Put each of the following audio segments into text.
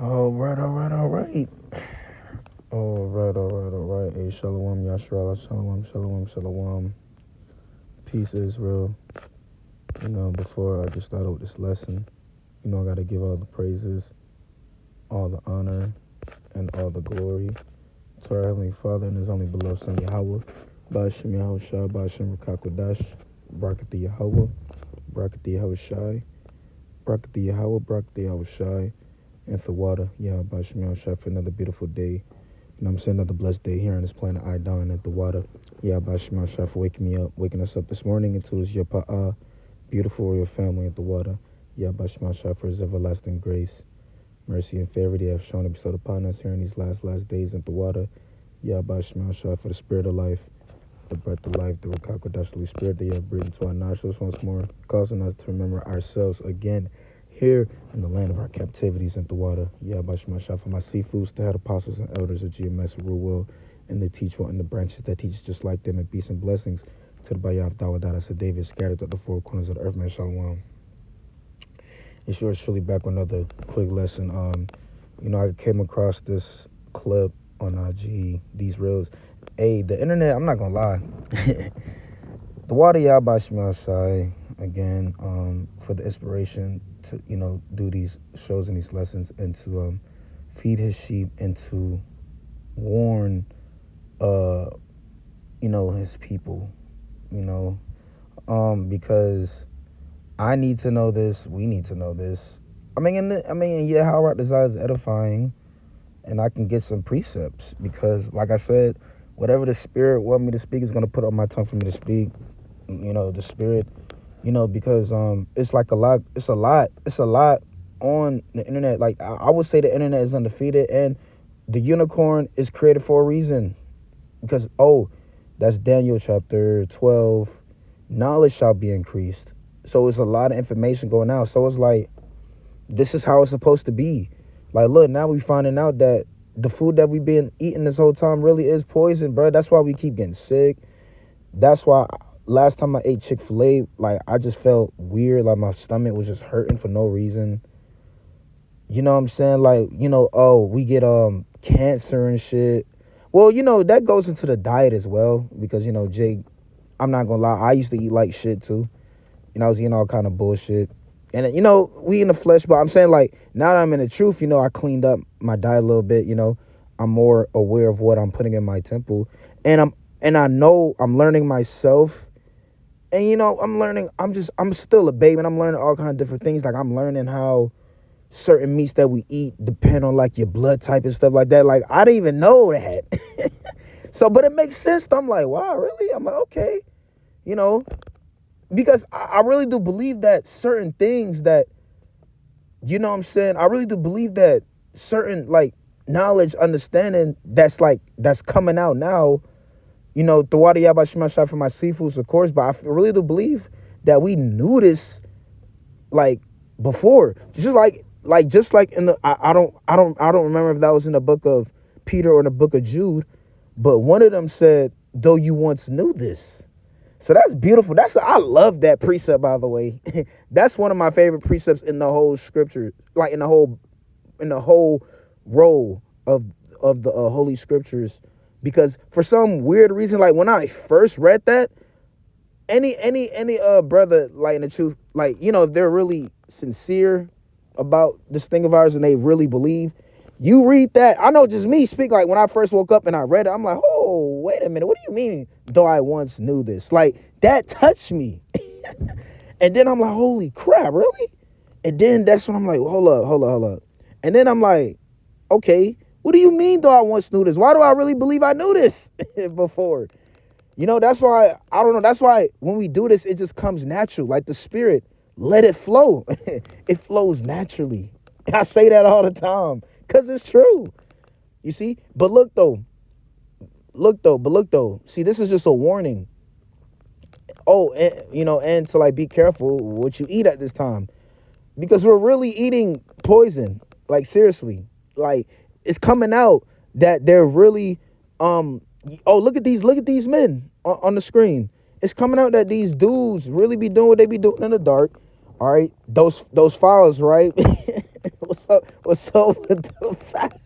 All right, all right, all right. All right, all right, all right. Hey, shalom, yashrala, shalom, shalom, shalom. Peace, Israel. Before I just start with this lesson, I got to give all the praises, all the honor, and all the glory to our Heavenly Father and His only beloved Son, Yahweh. Ba'ashem Yahweh Shai, Ba'ashem Rakakwadash, Brakati Yahweh, Brakati Yahweh Shai, Brakati Yahweh, Brakati Yahweh Shai, and Thawada, Yahweh Ba'ashem Yahweh Shai for another beautiful day. I'm saying another blessed day here on this planet Idon at the water. Yeah, Bashima Shah for waking us up this morning into his Yapa'ah, beautiful royal family at the water. Yeah, Bashima Shah for his everlasting grace, mercy, and favor they have shown and bestowed upon us here in these last days at the water. Yeah, Bashima Shah for the spirit of life, the breath of life, the Rakakwadash Holy Spirit that you have breathed into our nostrils once more, causing us to remember ourselves again here in the land of our captivities in the water. Yahbashma Shah for my seafoods, the head apostles and elders of GMS rule well, and the teachers and the branches that teach just like them, and peace and blessings to the Bayah Dawadada David scattered at the four corners of the earth, man. Shalom. It's yours truly back with another quick lesson. I came across this clip on IG, these reels. Hey, the internet, I'm not gonna lie. The water Yahbashma Shah again, for the inspiration to, do these shows and these lessons, and to feed his sheep, and to warn his people, because I need to know this, we need to know this. How our desire is edifying, and I can get some precepts, because like I said, whatever the spirit want me to speak is gonna put on my tongue for me to speak. The spirit, because it's like it's a lot on the internet. Like I would say the internet is undefeated, and the unicorn is created for a reason, because that's Daniel chapter 12, knowledge shall be increased. So it's a lot of information going out, so it's like this is how it's supposed to be. Like, look, now we finding out that the food that we've been eating this whole time really is poison, bro. That's why we keep getting sick. That's why last time I ate Chick-fil-A, like, I just felt weird. Like, my stomach was just hurting for no reason. You know what I'm saying? Like, we get cancer and shit. Well, that goes into the diet as well, because, Jake, I'm not gonna lie, I used to eat like shit too. I was eating all kind of bullshit. And, we in the flesh, but I'm saying, like, now that I'm in the truth, I cleaned up my diet a little bit, I'm more aware of what I'm putting in my temple. And I know I'm learning myself. And, I'm still a baby, and I'm learning all kinds of different things. Like, I'm learning how certain meats that we eat depend on, like, your blood type and stuff like that. Like, I didn't even know that. So, but it makes sense. I'm like, wow, really? I'm like, okay, because I really do believe that certain things that, I really do believe that certain, like, knowledge, understanding that's coming out now, the water Yabashima Shah for my seafoods, of course, but I really do believe that we knew this, like, before. Just like in the, I don't remember if that was in the book of Peter or the book of Jude, but one of them said, though you once knew this. So that's beautiful. I love that precept, by the way. That's one of my favorite precepts in the whole scripture, like in the whole roll of the holy scriptures, because for some weird reason, like when I first read that, any brother, like, in the truth, like, if they're really sincere about this thing of ours and they really believe, you read that. I know, just me speak, like, when I first woke up and I read it, I'm like, oh, wait a minute, what do you mean, though I once knew this? Like, that touched me. And then I'm like, holy crap, really? And then that's when I'm like, hold up. And then I'm like, okay, what do you mean, though I once knew this? Why do I really believe I knew this before? That's why, I don't know, that's why when we do this, it just comes natural. Like the spirit, let it flow. It flows naturally. I say that all the time, because it's true. You see? But look though. See, this is just a warning. Oh, and to, like, be careful what you eat at this time, because we're really eating poison. Like, seriously, like, it's coming out that they're really, look at these men on the screen. It's coming out that these dudes really be doing what they be doing in the dark. All right, those files, right? What's up? What's up with the fat?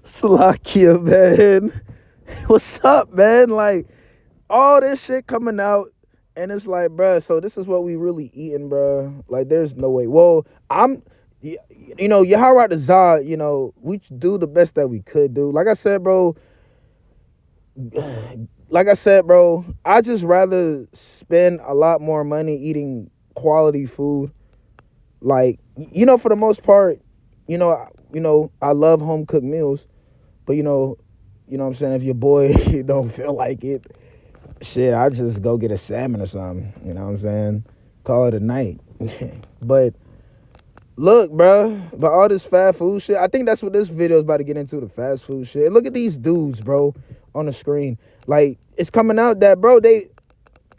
Slovakia, man. What's up, man? Like, all this shit coming out, and it's like, bruh, so this is what we really eating, bruh. Like, there's no way. Well, Yahara the Zah, we do the best that we could do. Like I said, bro, I just rather spend a lot more money eating quality food. Like, for the most part, I love home cooked meals, but what I'm saying, if your boy don't feel like it, shit, I just go get a salmon or something. You know what I'm saying? Call it a night. But look, bro, but all this fast food shit, I think that's what this video is about to get into, the fast food shit. Look at these dudes, bro, on the screen. Like, it's coming out that, bro,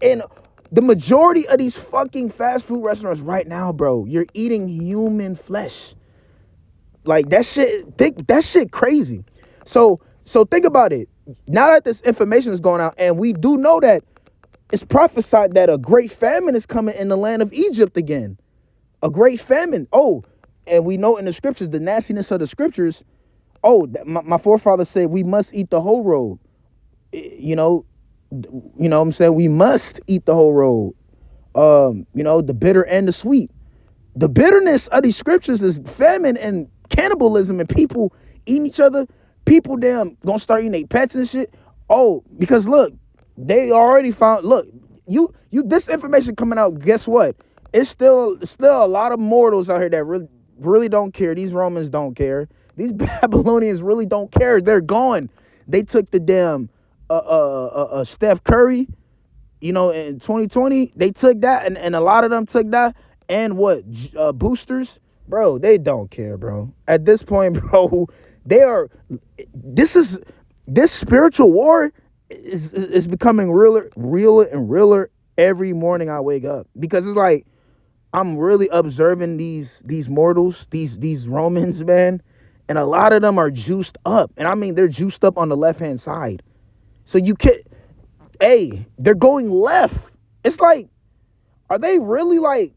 and the majority of these fucking fast food restaurants right now, bro, you're eating human flesh. Like, that shit crazy. So think about it. Now that this information is going out, and we do know that it's prophesied that a great famine is coming in the land of Egypt again. A great famine. Oh, and we know in the scriptures, the nastiness of the scriptures. Oh, my forefathers said we must eat the whole road. What I'm saying? We must eat the whole road. The bitter and the sweet. The bitterness of these scriptures is famine and cannibalism and people eating each other. People gonna start eating their pets and shit. Oh, because look, they already found. Look, this information coming out. Guess what? It's still a lot of mortals out here that really don't care. These Romans don't care. These Babylonians really don't care. They're gone. They took the damn Steph Curry, in 2020. They took that, and a lot of them took that. And what boosters, bro? They don't care, bro. At this point, bro, this spiritual war is becoming realer and realer every morning I wake up, because it's like I'm really observing these mortals, these Romans, man, and a lot of them are juiced up, and I mean they're juiced up on the left hand side. So they're going left. It's like, are they really like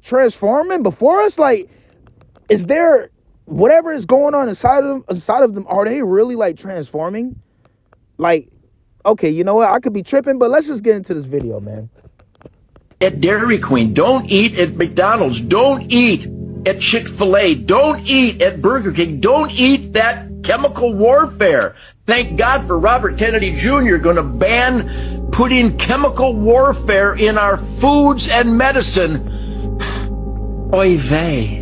transforming before us? Like, is there whatever is going on inside of them? Are they really like transforming? Like, okay, you know what? I could be tripping, but let's just get into this video, man. At Dairy Queen, don't eat at McDonald's, don't eat at Chick-fil-A, don't eat at Burger King, don't eat that chemical warfare. Thank God for Robert Kennedy Jr. going to ban putting chemical warfare in our foods and medicine. Oy vey.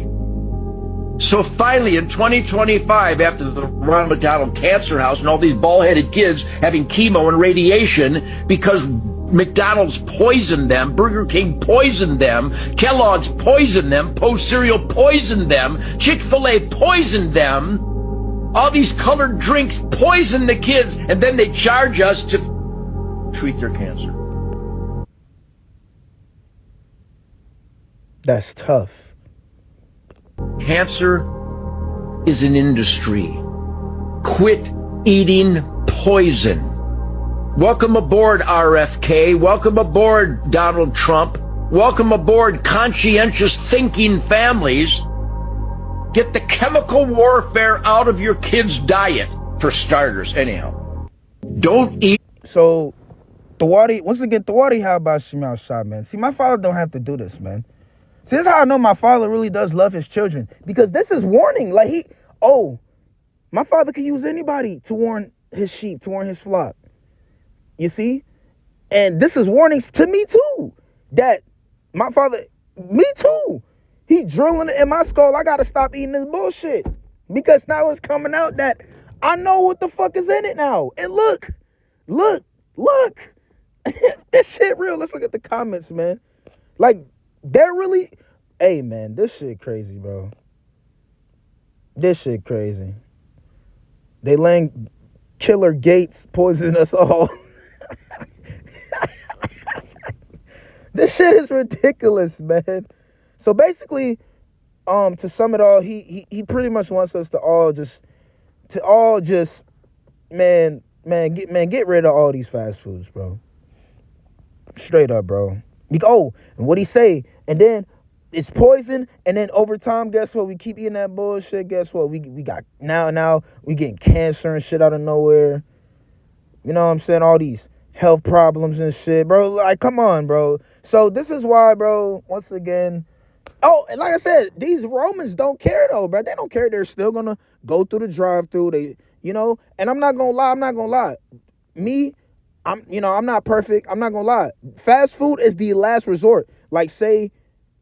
So finally, in 2025, after the Ronald McDonald Cancer House and all these bald-headed kids having chemo and radiation because McDonald's poisoned them, Burger King poisoned them, Kellogg's poisoned them, Post Cereal poisoned them, Chick-fil-A poisoned them, all these colored drinks poison the kids, and then they charge us to treat their cancer. That's tough. Cancer is an industry. Quit eating poison. Welcome aboard, RFK. Welcome aboard, Donald Trump. Welcome aboard, conscientious thinking families. Get the chemical warfare out of your kids' diet, for starters, anyhow. Don't eat. So, once again, how about Shemal Shah, man? See, my father don't have to do this, man. See, this is how I know my father really does love his children. Because this is warning. Like, my father could use anybody to warn his sheep, to warn his flock. You see? And this is warnings to me, too. That my father, me, too. He drilling it in my skull. I got to stop eating this bullshit. Because now it's coming out that I know what the fuck is in it now. And look. This shit real. Let's look at the comments, man. Like, they're really, hey, man, this shit crazy, bro. This shit crazy. They letting Killer Gates poison us all. This shit is ridiculous, man. So basically, to sum it all, he pretty much wants us to all just get rid of all these fast foods, bro. Straight up, bro. Oh, and what he say? And then it's poison. And then over time, guess what? We keep eating that bullshit. Guess what? We got now we getting cancer and shit out of nowhere. You know what I'm saying? All these health problems and shit, bro. Like, come on, bro. So this is why, bro. Once again. Oh, and like I said, these Romans don't care though, bro. They don't care. They're still gonna go through the drive-through. They, and I'm not gonna lie. Me, I'm not perfect. I'm not gonna lie. Fast food is the last resort. Like, say,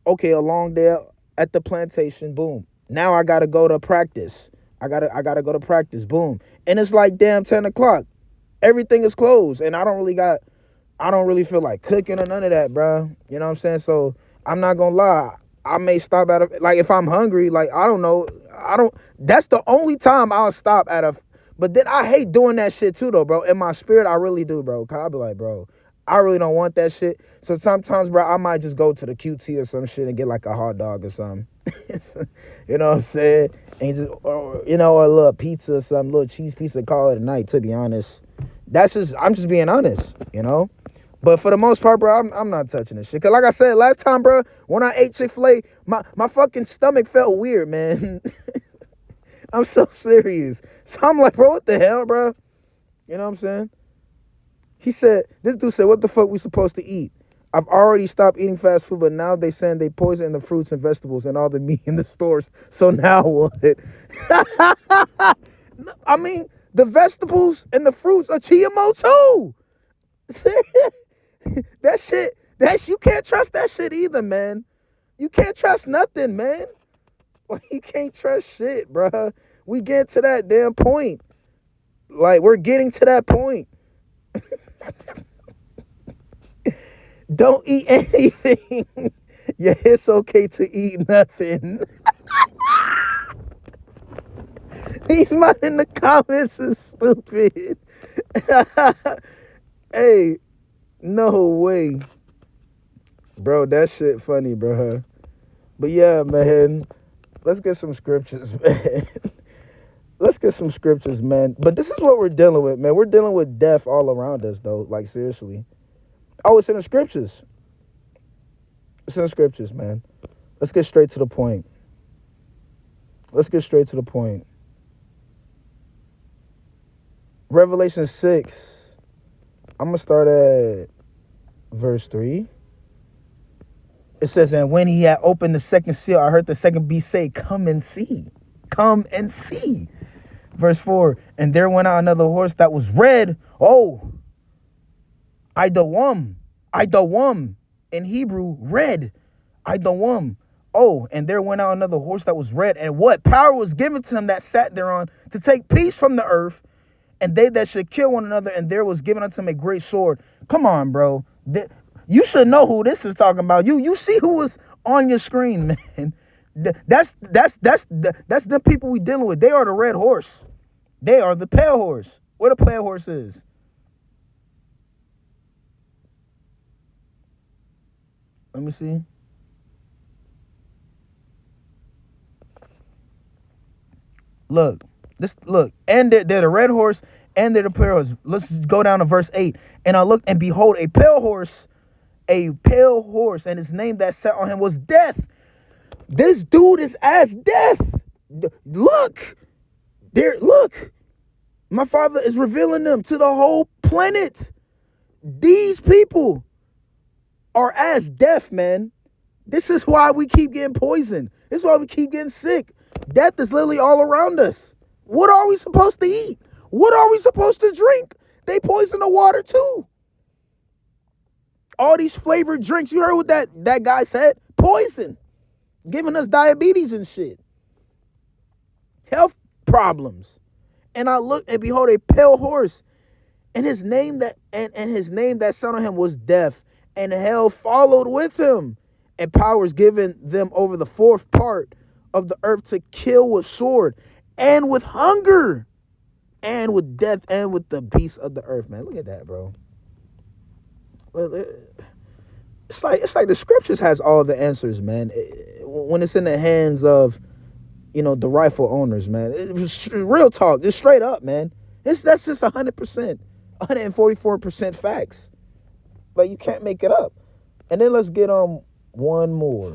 okay, a long day at the plantation, boom. Now I gotta go to practice. I gotta go to practice, boom. And it's like damn 10 o'clock. Everything is closed, and I don't really feel like cooking or none of that, bro. You know what I'm saying? So I'm not gonna lie. I may stop at like if I'm hungry, like I don't know. That's the only time I'll stop at a. But then I hate doing that shit too, though, bro. In my spirit, I really do, bro. Cause I'll be like, bro, I really don't want that shit. So sometimes, bro, I might just go to the QT or some shit and get like a hot dog or something. You know what I'm saying? And just, or a little pizza or something, little cheese pizza, call it a night. To be honest, I'm just being honest, But for the most part, bro, I'm not touching this shit. Cause like I said last time, bro, when I ate Chick-fil-A, my fucking stomach felt weird, man. I'm so serious. So I'm like, bro, what the hell, bro? You know what I'm saying? This dude said, what the fuck we supposed to eat? I've already stopped eating fast food, but now they saying they poison the fruits and vegetables and all the meat in the stores. So now what? I mean, the vegetables and the fruits are GMO too. You can't trust that shit either, man. You can't trust nothing, man. Like, you can't trust shit, bruh. We get to that damn point. Like, we're getting to that point. Don't eat anything. Yeah, it's okay to eat nothing. These man in the comments is stupid. Hey, no way. Bro, that shit funny, bro. But yeah, man. Let's get some scriptures, man. Let's get some scriptures, man. But this is what we're dealing with, man. We're dealing with death all around us, though. Like, seriously. Oh, it's in the scriptures. It's in the scriptures, man. Let's get straight to the point. Revelation 6. I'm going to start at verse 3. It says, and when he had opened the second seal, I heard the second beast say, come and see. Come and see. Verse 4, and there went out another horse that was red. Oh, Idawam. In Hebrew, red. Idawam. Oh, and there went out another horse that was red. And what? Power was given to him that sat thereon to take peace from the earth, and they that should kill one another, and there was given unto him a great sword. Come on, bro. You should know who this is talking about. You see who was on your screen, man. That's the people we dealing with. They are the red horse. They are the pale horse. What a pale horse is. Let me see. Look, and they're the red horse, and they're the pale horse. Let's go down to verse 8. And I looked, and behold, a pale horse, and his name that sat on him was Death. This dude is as death. Look. My Father is revealing them to the whole planet. These people are as death, man. This is why we keep getting poisoned. This is why we keep getting sick. Death is literally all around us. What are we supposed to eat? What are we supposed to drink? They poison the water too. All these flavored drinks. You heard what that guy said? Poison. Giving us diabetes and shit. Health problems. And I looked, and behold, a pale horse, and his name that sat on him was Death, and hell followed with him, and powers given them over the fourth part of the earth to kill with sword, and with hunger, and with death, and with the beasts of the earth. Man, look at that, bro. It's like the scriptures has all the answers, man. When it's in the hands of, the rightful owners, man. It was real talk, just straight up, man. That's just 100%, 144% facts. Like, you can't make it up. And then let's get on one more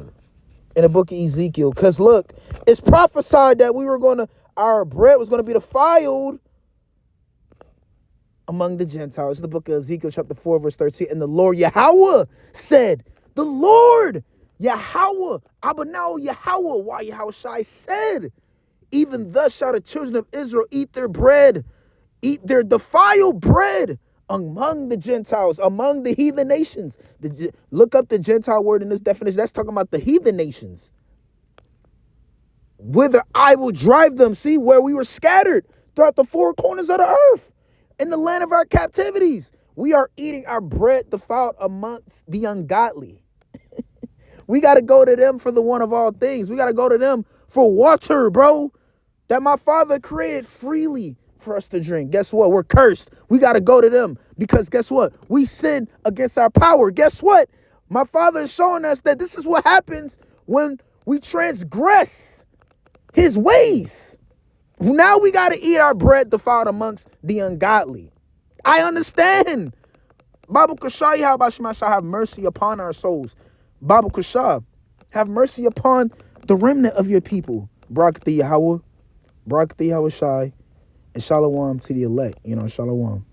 in the book of Ezekiel. Because look, it's prophesied that our bread was going to be defiled among the Gentiles. The book of Ezekiel chapter 4 verse 13. And the Lord Yahweh said, the Lord Yahweh, Abinau Yahweh, why Yahweh Shai said, even thus shall the children of Israel eat their bread, eat their defiled bread among the Gentiles, among the heathen nations. Look up the Gentile word in this definition. That's talking about the heathen nations. Whither I will drive them. See, where we were scattered throughout the four corners of the earth, in the land of our captivities. We are eating our bread defiled amongst the ungodly. We got to go to them for the one of all things. We got to go to them for water, bro, that my Father created freely for us to drink. Guess what? We're cursed. We got to go to them because guess what? We sin against our power. Guess what? My Father is showing us that this is what happens when we transgress his ways. Now we got to eat our bread defiled amongst the ungodly. I understand. Babu Kashai, how about Shema shall have mercy upon our souls. Babu Kashah, have mercy upon the remnant of your people. Barak the Yahweh, Barak the Yahweh Shai, and Shalom to the elect. Shalom.